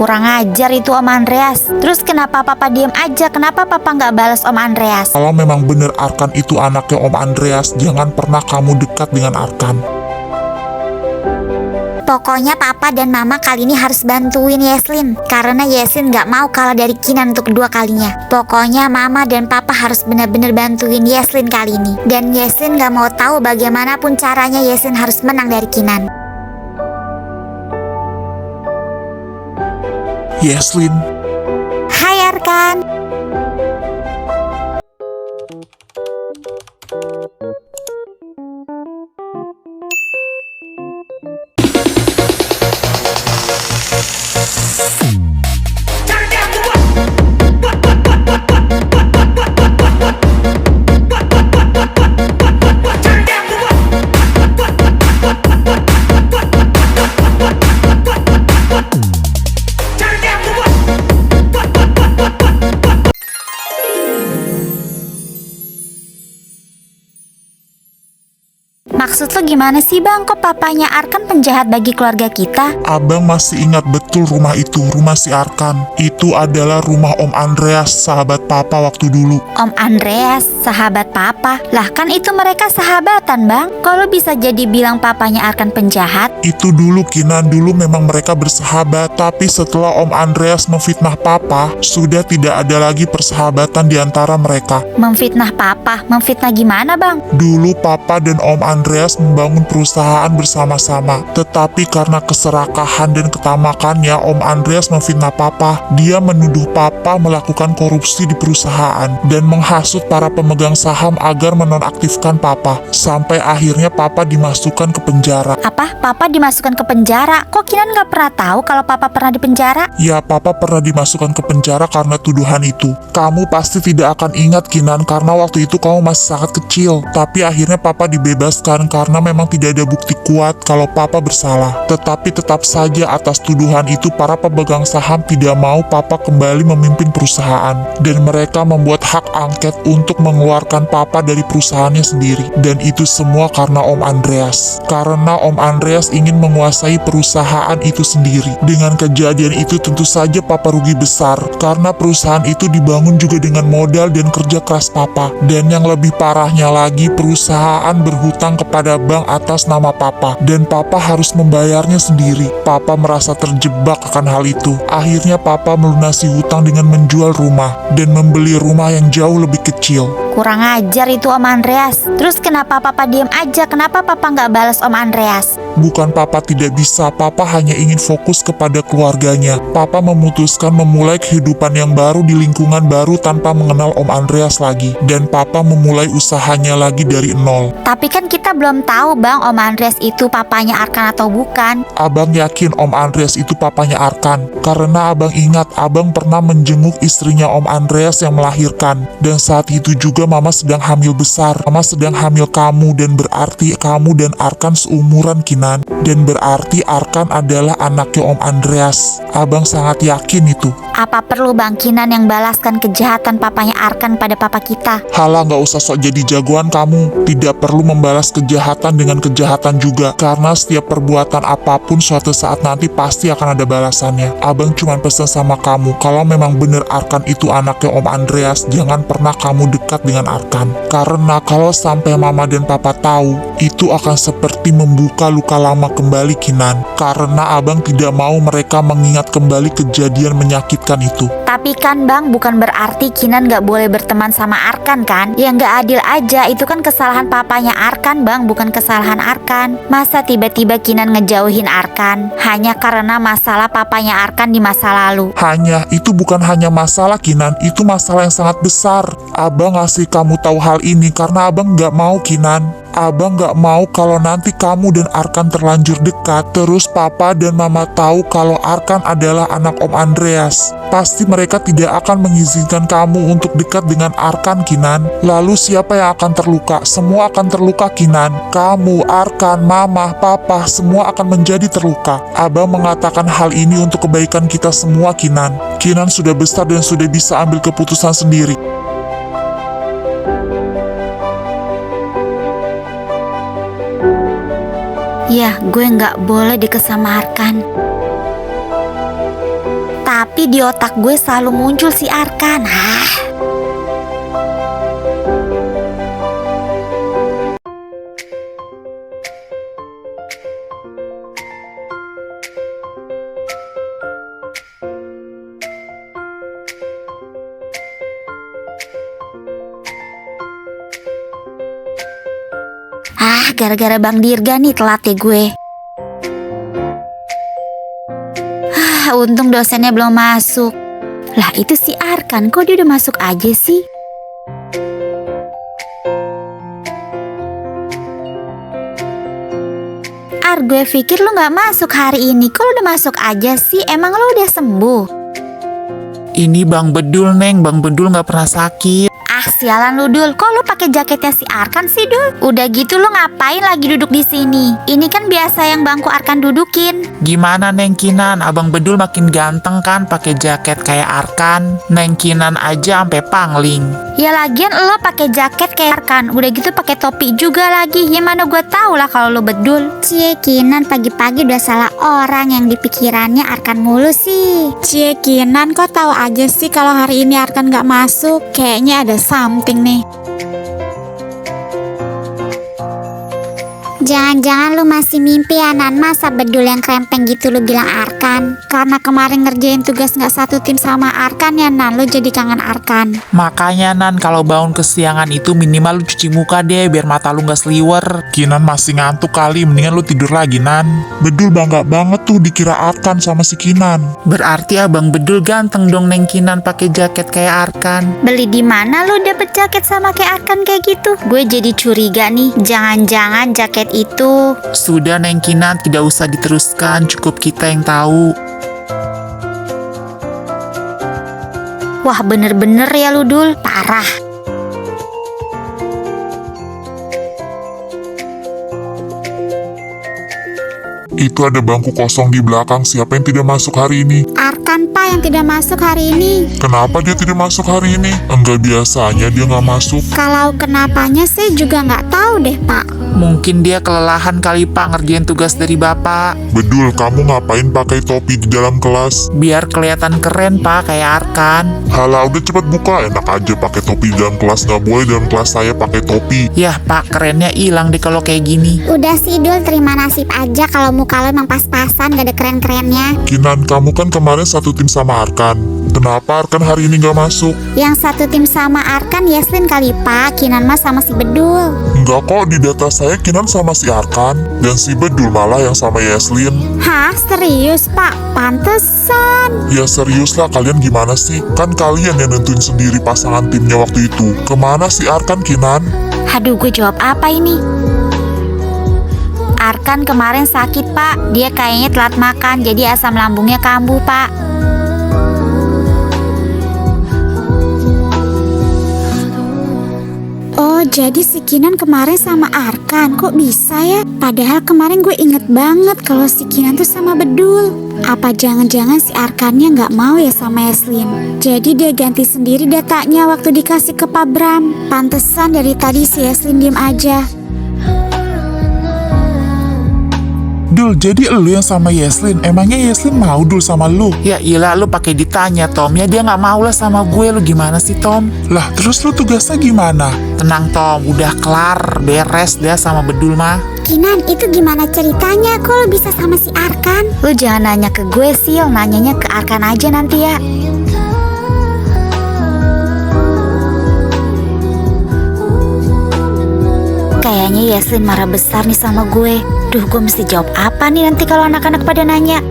Kurang ajar itu Om Andreas. Terus kenapa Papa diem aja? Kenapa Papa nggak balas Om Andreas? Kalau memang bener Arkan itu anaknya Om Andreas, jangan pernah kamu dekat dengan Arkan. Pokoknya Papa dan Mama kali ini harus bantuin Yeslin, karena Yeslin gak mau kalah dari Kinan untuk kedua kalinya. Pokoknya Mama dan Papa harus benar-benar bantuin Yeslin kali ini. Dan Yeslin gak mau tahu bagaimanapun caranya Yeslin harus menang dari Kinan. Yeslin, Hai Arkan. Maksud lo gimana sih Bang? Kok papanya Arkan penjahat bagi keluarga kita? abang masih ingat betul rumah itu, rumah si Arkan. Itu adalah rumah Om Andreas, sahabat Papa waktu dulu. Om Andreas, sahabat Papa? Lah kan itu mereka sahabatan Bang. Kok lo bisa jadi bilang papanya Arkan penjahat? Itu dulu Kinan, dulu memang mereka bersahabat. Tapi setelah Om Andreas memfitnah Papa, sudah tidak ada lagi persahabatan di antara mereka. Memfitnah Papa? Memfitnah gimana Bang? Dulu Papa dan Om Andreas membangun perusahaan bersama-sama. Tetapi karena keserakahan dan ketamakannya, Om Andreas memfitnah Papa. Dia menuduh Papa melakukan korupsi di perusahaan dan menghasut para pemegang saham agar menonaktifkan Papa. Sampai akhirnya Papa dimasukkan ke penjara. Apa? Papa dimasukkan ke penjara? Kok Kinan gak pernah tahu kalau Papa pernah di penjara? Ya, Papa pernah dimasukkan ke penjara karena tuduhan itu. Kamu pasti tidak akan ingat Kinan karena waktu itu kamu masih sangat kecil. Tapi akhirnya Papa dibebaskan karena memang tidak ada bukti kuat kalau Papa bersalah. Tetapi tetap saja atas tuduhan itu para pemegang saham tidak mau Papa kembali memimpin perusahaan. Dan mereka membuat hak angket untuk mengeluarkan Papa dari perusahaannya sendiri. Dan itu semua karena Om Andreas. Karena Om Andreas ingin menguasai perusahaan itu sendiri. Dengan kejadian itu tentu saja Papa rugi besar. Karena perusahaan itu dibangun juga dengan modal dan kerja keras Papa. Dan yang lebih parahnya lagi, perusahaan berhutang kepada bank atas nama Papa. Dan Papa harus membayarnya sendiri. Papa merasa terjebak akan hal itu. Akhirnya Papa melunasi hutang dengan menjual rumah. Dan membeli rumah yang jauh lebih kecil. Kurang ajar itu Om Andreas. Terus kenapa Papa diem aja? Kenapa Papa nggak balas Om Andreas? Bukan Papa tidak bisa, Papa hanya ingin fokus kepada keluarganya. Papa memutuskan memulai kehidupan yang baru di lingkungan baru tanpa mengenal Om Andreas lagi. Dan Papa memulai usahanya lagi dari nol. Tapi kan kita belum tahu Bang, Om Andreas itu papanya Arkan atau bukan. Abang yakin Om Andreas itu papanya Arkan. Karena abang ingat, abang pernah menjenguk istrinya Om Andreas yang melahirkan. Dan saat itu juga Mama sedang hamil besar. Mama sedang hamil kamu, dan berarti kamu dan Arkan seumuran Kinan. Dan berarti Arkan adalah anaknya Om Andreas. Abang sangat yakin itu. Apa perlu Bang Kinan yang balaskan kejahatan papanya Arkan pada papa kita? Halah, gak usah sok jadi jagoan kamu. Tidak perlu membalas kejahatan dengan kejahatan juga. Karena setiap perbuatan apapun suatu saat nanti pasti akan ada balasannya. Abang cuma pesan sama kamu, kalau memang bener Arkan itu anaknya Om Andreas, jangan pernah kamu dekat dengan Arkan. Karena kalau sampai Mama dan Papa tahu, itu akan seperti membuka luka lama kembali Kinan. Karena abang tidak mau mereka mengingat kembali kejadian menyakitkan itu. Tapi kan Bang, bukan berarti Kinan gak boleh berteman sama Arkan kan? Ya gak adil aja, itu kan kesalahan papanya Arkan Bang, bukan kesalahan Arkan. Masa tiba-tiba Kinan ngejauhin Arkan hanya karena masalah papanya Arkan di masa lalu? Itu bukan hanya masalah Kinan, itu masalah yang sangat besar. Abang ngasih kamu tahu hal ini karena abang gak mau Kinan. Abang gak mau kalau nanti kamu dan Arkan terlanjur dekat, terus Papa dan Mama tahu kalau Arkan adalah anak Om Andreas. Pasti mereka tidak akan mengizinkan kamu untuk dekat dengan Arkan, Kinan. Lalu siapa yang akan terluka? Semua akan terluka, Kinan. Kamu, Arkan, Mama, Papa, semua akan menjadi terluka. Abang mengatakan hal ini untuk kebaikan kita semua, Kinan. Kinan sudah besar dan sudah bisa ambil keputusan sendiri. Ya, gue nggak boleh dikesamarkan. Tapi di otak gue selalu muncul si Arkan. Gara-gara Bang Dirga nih telat ya gue. Untung dosennya belum masuk. Lah itu si Arkan, kok dia udah masuk aja sih? Gue pikir lu gak masuk hari ini. Kok lu udah masuk aja sih? Emang lu udah sembuh? Ini Bang Bedul, Neng. Bang Bedul gak pernah sakit. Sialan lu Dul, kok lu pakai jaketnya si Arkan sih Dul? Udah gitu lu ngapain lagi duduk di sini? Ini kan biasa yang bangku Arkan dudukin. Gimana Neng Kinan? Abang Bedul makin ganteng kan pakai jaket kayak Arkan. Neng Kinan aja sampai pangling. Ya lagian lo pakai jaket kayak Arkan, udah gitu pakai topi juga lagi. Ya mana gue tau lah kalau lo Bedul. Cie Kinan pagi-pagi udah salah orang, yang di pikirannya Arkan mulu sih. Cie Kinan, kok tahu aja sih kalau hari ini Arkan gak masuk? Kayaknya ada something nih. Jangan-jangan lu masih mimpi ya Nan, masa Bedul yang krempeng gitu lu bilang Arkan? Karena kemarin ngerjain tugas gak satu tim sama Arkan ya Nan, lu jadi kangen Arkan. Makanya Nan, kalau bangun kesiangan itu minimal lu cuci muka deh biar mata lu gak seliwer. Kinan masih ngantuk kali, mendingan lu tidur lagi Nan. Bedul bangga banget tuh dikira Arkan sama si Kinan. Berarti Abang Bedul ganteng dong Neng Kinan pakai jaket kayak Arkan. Beli di mana lu dapet jaket sama kayak Arkan kayak gitu? Gue jadi curiga nih, jangan-jangan jaket itu. Sudah Neng Kinan, tidak usah diteruskan, cukup kita yang tahu. Wah bener-bener ya lu Dul, parah. Itu ada bangku kosong di belakang, siapa yang tidak masuk hari ini? Arkan Pak yang tidak masuk hari ini. Kenapa dia tidak masuk hari ini? Enggak biasanya dia nggak masuk. Kalau kenapanya sih juga nggak tahu deh Pak. Mungkin dia kelelahan kali Pak ngerjain tugas dari Bapak. Bedul, kamu ngapain pakai topi di dalam kelas? Biar kelihatan keren Pak kayak Arkan. Halah, udah cepet buka. Enak aja pakai topi di dalam kelas, nggak boleh dalam kelas saya pakai topi. Yah Pak, kerennya hilang deh kalau kayak gini. Udah sih Dul, terima nasib aja kalau muka lo emang pas-pasan, gak ada keren-kerennya. Kinan, kamu kan kemarin satu tim sama Arkan. Kenapa Arkan hari ini nggak masuk? Yang satu tim sama Arkan Yeslin kali Pak, Kinan mas sama si Bedul. Enggak kok, di data saya Kinan sama si Arkan. Dan si Bedul malah yang sama Yeslin. Hah, serius Pak? Pantesan. Ya serius lah, kalian gimana sih? Kan kalian yang nentuin sendiri pasangan timnya waktu itu. Kemana si Arkan, Kinan? Aduh, gue jawab apa ini? Arkan kemarin sakit Pak, dia kayaknya telat makan, jadi asam lambungnya kambuh Pak. Oh, jadi si Kinan kemarin sama Arkan. Kok bisa ya? Padahal kemarin gue inget banget kalau si Kinan tuh sama Bedul. Apa jangan-jangan si Arkannya nggak mau ya sama Yeslin? Jadi dia ganti sendiri datanya waktu dikasih ke Pak Bram. Pantesan dari tadi si Yeslin diem aja. Dul, jadi elu yang sama Yeslin. Emangnya Yeslin mau Dul sama lu? Ya ilah, lu pakai ditanya Tom. Ya dia nggak mau lah sama gue. Lu gimana sih Tom? Lah, terus lu tugasnya gimana? Tenang Tom, udah kelar, beres dia sama Bedul mah. Kinan, itu gimana ceritanya? Kok lo bisa sama si Arkan? Lu jangan nanya ke gue Sil, nanyanya ke Arkan aja nanti ya. Kayaknya Yeslin marah besar nih sama gue. Duh, gue mesti jawab apa nih nanti kalau anak-anak pada nanya?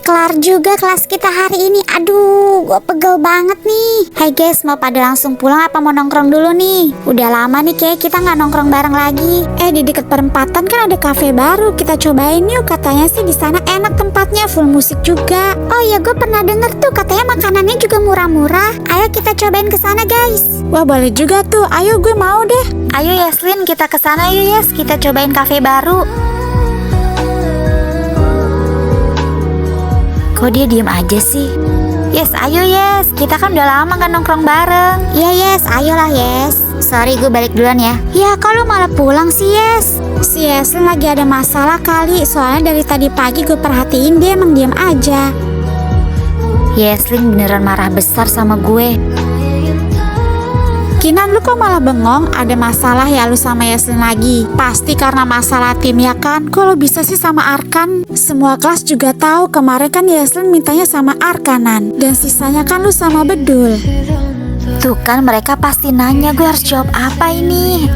Kelar juga kelas kita hari ini. Aduh, gue pegel banget nih. Hai guys, mau pada langsung pulang apa mau nongkrong dulu nih? Udah lama nih kayak kita nggak nongkrong bareng lagi. Di dekat perempatan kan ada kafe baru. Kita cobain yuk. Katanya sih di sana enak tempatnya, full musik juga. Oh iya, gue pernah denger tuh katanya makanannya juga murah-murah. Ayo kita cobain ke sana guys. Wah, boleh juga tuh. Ayo, gue mau deh. Ayo Yeslin, kita ke sana yuk Yes. Kita cobain kafe baru. Kok dia diem aja sih? Yes, ayo Yes, kita kan udah lama gak nongkrong bareng. Iya Yes, ayolah Yes. Sorry, gue balik duluan ya. Ya, kok lu malah pulang sih Yes? Si Yeslin lagi ada masalah kali, soalnya dari tadi pagi gue perhatiin dia emang diam aja. Yeslin beneran marah besar sama gue. Kinan, lu kok malah bengong? Ada masalah ya lu sama Yeslin lagi? Pasti karena masalah tim ya kan? Kok lu bisa sih sama Arkan? Semua kelas juga tahu kemarin kan Yeslin mintanya sama Arkanan, dan sisanya kan lu sama Bedul. Tuh kan mereka pasti nanya gue harus jawab apa ini.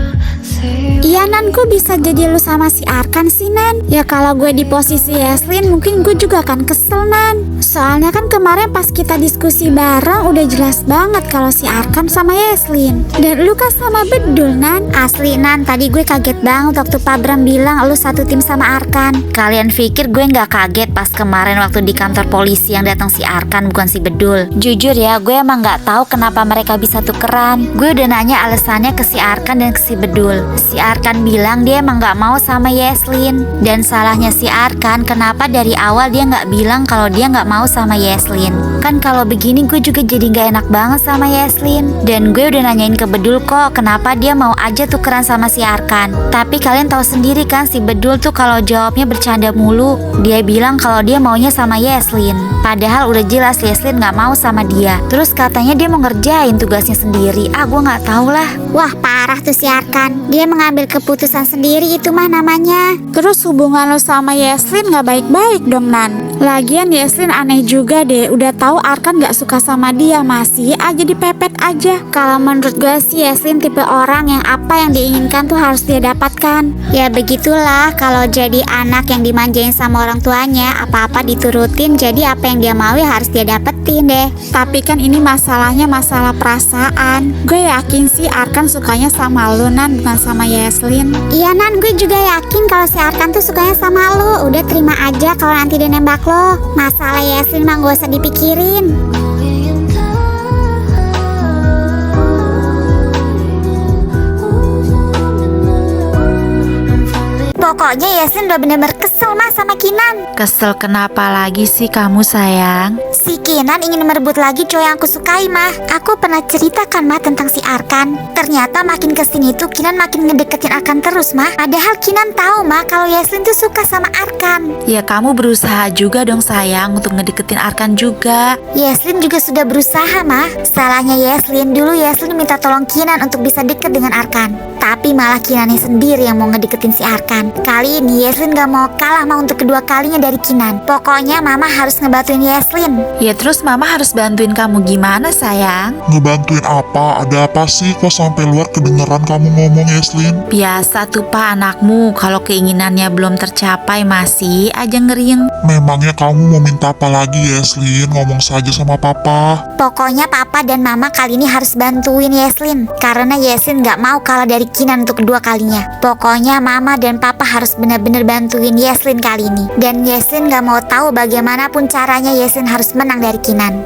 Iya Nan, kok bisa jadi lu sama si Arkan sih Nan? Ya kalau gue di posisi Yeslin mungkin gue juga akan kesel Nan. Soalnya kan kemarin pas kita diskusi bareng udah jelas banget kalau si Arkan sama Yeslin. Dan lu kan sama Bedul Nan. Asli Nan, tadi gue kaget banget waktu Pak Bram bilang lu satu tim sama Arkan. Kalian pikir gue nggak kaget pas kemarin waktu di kantor polisi yang datang si Arkan bukan si Bedul? Jujur ya, gue emang nggak tahu kenapa mereka bisa tukeran. Gue udah nanya alasannya ke si Arkan dan ke si Bedul. Si Arkan bilang dia emang gak mau sama Yeslin. Dan salahnya si Arkan, kenapa dari awal dia gak bilang kalau dia gak mau sama Yeslin. Kan kalau begini gue juga jadi gak enak banget sama Yeslin. Dan gue udah nanyain ke Bedul kok kenapa dia mau aja tukeran sama si Arkan. Tapi kalian tahu sendiri kan si Bedul tuh kalau jawabnya bercanda mulu. Dia bilang kalau dia maunya sama Yeslin. Padahal udah jelas Yeslin gak mau sama dia. Terus katanya dia mau ngerjain tugasnya sendiri. Gue gak tahu lah. Wah parah tuh si Arkan. Dia mengambil keputusan sendiri, itu mah namanya. Terus hubungan lo sama Yeslin gak baik-baik dong Nan. Lagian Yeslin aneh juga deh. Udah tahu Arkan gak suka sama dia, masih aja dipepet aja. Kalau menurut gue sih Yeslin tipe orang yang apa yang diinginkan tuh harus dia dapatkan. Ya begitulah, kalau jadi anak yang dimanjain sama orang tuanya, apa-apa diturutin, jadi apa yang dia mau ya harus dia dapetin deh. Tapi kan ini masalahnya masalah perasaan. Gue yakin sih Arkan sukanya sama lu Nan, bukan sama Yeslin. Iya Nan, gue juga yakin kalau si Arkan tuh sukanya sama lu. Udah terima aja kalau nanti dia nembak lo. Masalah Yeslin mah gak usah dipikirin. Pokoknya Yeslin udah bener-bener kesel mas sama Kinan. Kesel kenapa lagi sih kamu sayang? Si Kinan ingin merebut lagi cowok yang aku sukai mah. Aku pernah ceritakan mah tentang si Arkan. Ternyata makin kesini tuh Kinan makin ngedeketin Arkan terus mah. Padahal Kinan tahu mah kalau Yeslin tuh suka sama Arkan. Ya kamu berusaha juga dong sayang untuk ngedeketin Arkan juga. Yeslin juga sudah berusaha mah. Salahnya Yeslin, dulu Yeslin minta tolong Kinan untuk bisa deket dengan Arkan. Tapi malah Kinannya sendiri yang mau ngedeketin si Arkan. Kali ini Yeslin gak mau kalah mah untuk kedua kalinya dari Kinan. Pokoknya mama harus ngebantuin Yeslin. Ya terus mama harus bantuin kamu gimana sayang? Ngebantuin apa? Ada apa sih? Kok sampai luar kedengeran kamu ngomong, Yeslin? Biasa tuh pak anakmu, kalau keinginannya belum tercapai masih aja ngering. Memangnya kamu mau minta apa lagi, Yeslin? Ngomong saja sama papa. Pokoknya papa dan mama kali ini harus bantuin Yeslin. Karena Yeslin gak mau kalah dari Kinan untuk kedua kalinya. Pokoknya mama dan papa harus benar-benar bantuin Yeslin kali ini. Dan Yeslin gak mau tahu bagaimanapun caranya Yeslin harus menang dari Kinan.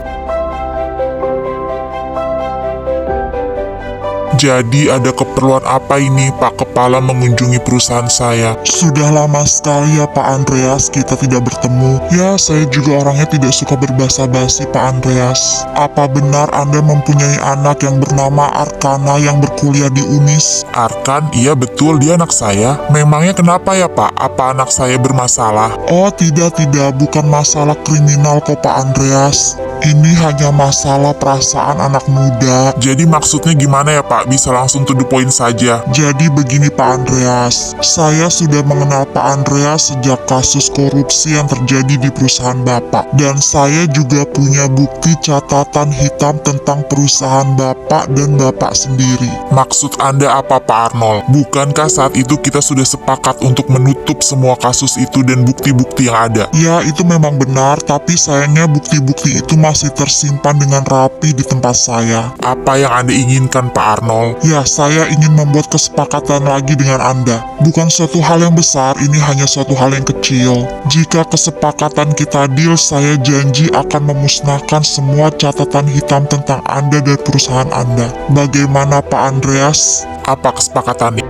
Jadi ada keperluan apa ini Pak Kepala mengunjungi perusahaan saya? Sudah lama sekali ya Pak Andreas kita tidak bertemu. Ya saya juga orangnya tidak suka berbasa-basi Pak Andreas. Apa benar Anda mempunyai anak yang bernama Arkana yang berkuliah di UNIS? Arkan? Iya betul dia anak saya. Memangnya kenapa ya Pak? Apa anak saya bermasalah? Oh tidak bukan masalah kriminal kok Pak Andreas. Ini hanya masalah perasaan anak muda. Jadi maksudnya gimana ya Pak? Bisa langsung to the point saja. Jadi begini Pak Andreas. Saya sudah mengenal Pak Andreas sejak kasus korupsi yang terjadi di perusahaan Bapak. Dan saya juga punya bukti catatan hitam tentang perusahaan Bapak dan Bapak sendiri. Maksud Anda apa Pak Arnold? Bukankah saat itu kita sudah sepakat untuk menutup semua kasus itu dan bukti-bukti yang ada? Ya itu memang benar, tapi sayangnya bukti-bukti itu masih tersimpan dengan rapi di tempat saya. Apa yang Anda inginkan Pak Arnold? Ya, saya ingin membuat kesepakatan lagi dengan Anda. Bukan suatu hal yang besar, ini hanya suatu hal yang kecil. Jika kesepakatan kita deal, saya janji akan memusnahkan semua catatan hitam tentang Anda dan perusahaan Anda. Bagaimana Pak Andreas? Apa kesepakatannya?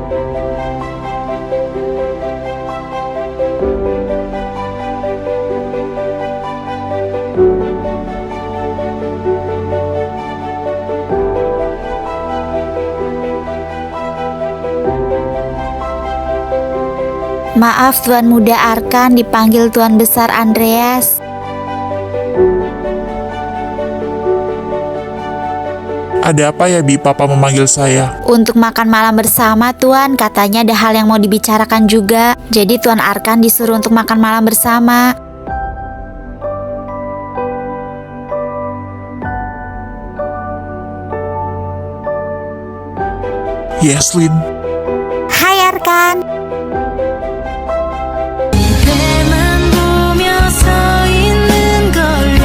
Maaf Tuan Muda Arkan, dipanggil Tuan Besar Andreas. Ada apa ya, Bi? Papa memanggil saya. Untuk makan malam bersama Tuan, katanya ada hal yang mau dibicarakan juga. Jadi Tuan Arkan disuruh untuk makan malam bersama. Yeslin, Hai Arkan. 그대만 보며 서 있는 걸요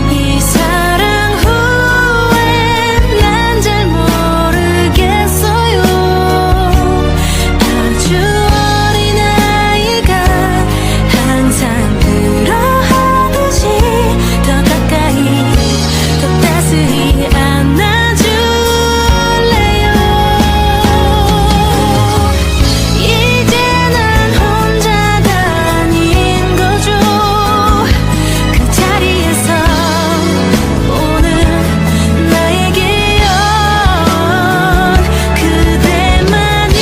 이 사랑 후에 난 잘 모르겠어요 아주 어린 아이가 항상 그러하듯이 더 가까이 더 따스히 안아줄래요 이제 난 혼자가 아닌 거죠 그 자리에서 오는 나에게요 그대만이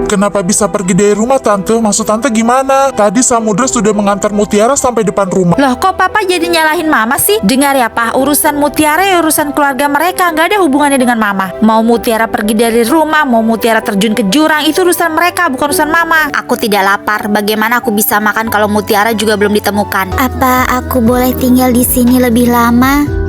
kenapa bisa pergi dari rumah, Tante? Maksud Tante gimana? Tadi Samudra sudah mengantar Mutiara sampai depan rumah. Loh, kok papa jadi nyalahin mama sih? Dengar ya, Pak, urusan Mutiara ya urusan keluarga mereka, nggak ada hubungannya dengan mama. Mau Mutiara pergi dari rumah, mau Mutiara terjun ke jurang, itu urusan mereka, bukan urusan mama. Aku tidak lapar. Bagaimana aku bisa makan kalau Mutiara juga belum ditemukan? Apa aku boleh tinggal di sini lebih lama?